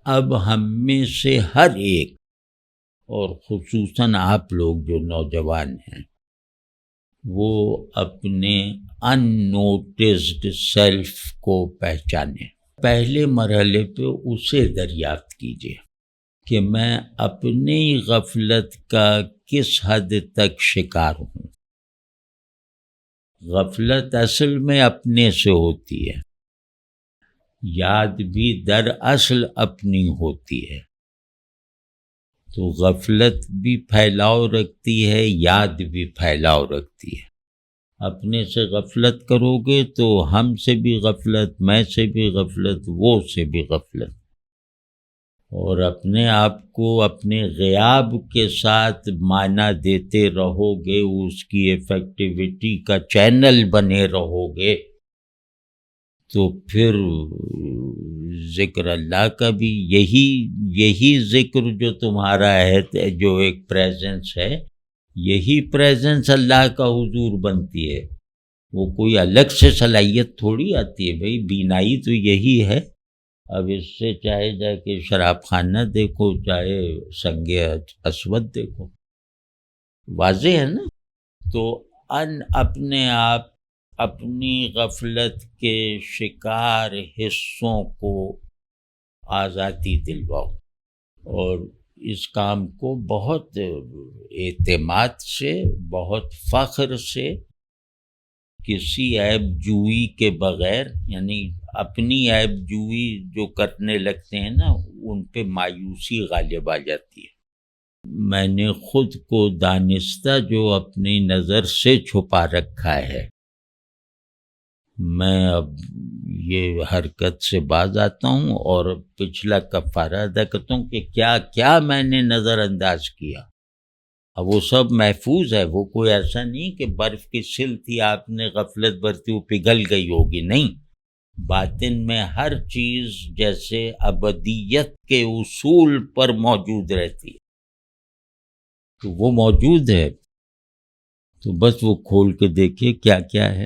اب ہم میں سے ہر ایک، اور خصوصاً آپ لوگ جو نوجوان ہیں، وہ اپنے ان نوٹسڈ سیلف کو پہچانیں۔ پہلے مرحلے پہ اسے دریافت کیجیے کہ میں اپنی غفلت کا کس حد تک شکار ہوں۔ غفلت اصل میں اپنے سے ہوتی ہے، یاد بھی دراصل اپنی ہوتی ہے۔ تو غفلت بھی پھیلاؤ رکھتی ہے، یاد بھی پھیلاؤ رکھتی ہے۔ اپنے سے غفلت کرو گے تو ہم سے بھی غفلت، میں سے بھی غفلت، وہ سے بھی غفلت، اور اپنے آپ کو اپنے غیاب کے ساتھ معنی دیتے رہو گے، اس کی ایفیکٹیویٹی کا چینل بنے رہو گے، تو پھر ذکر اللہ کا بھی یہی ذکر جو تمہارا ہے، جو ایک پریزنس ہے، یہی پریزنس اللہ کا حضور بنتی ہے۔ وہ کوئی الگ سے صلاحیت تھوڑی آتی ہے بھئی، بینائی تو یہی ہے۔ اب اس سے چاہے جا کے شراب خانہ دیکھو، چاہے سنگ اسود دیکھو، واضح ہے نا۔ تو اپنے آپ اپنی غفلت کے شکار حصوں کو آزادی دلواؤ، اور اس کام کو بہت اعتماد سے، بہت فخر سے، کسی عیب جوئی کے بغیر، یعنی اپنی عیب جوئی جو کرنے لگتے ہیں نا، ان پہ مایوسی غالب آ جاتی ہے۔ میں نے خود کو دانستہ جو اپنی نظر سے چھپا رکھا ہے، میں اب یہ حرکت سے باز آتا ہوں اور پچھلا کفارہ ادا کرتا ہوں کہ کیا میں نے نظر انداز کیا۔ اب وہ سب محفوظ ہے، وہ کوئی ایسا نہیں کہ برف کی سل تھی، آپ نے غفلت برتی، وہ پگھل گئی ہوگی، نہیں۔ باطن میں ہر چیز جیسے ابدیت کے اصول پر موجود رہتی ہے، تو وہ موجود ہے، تو بس وہ کھول کے دیکھیے کیا کیا ہے۔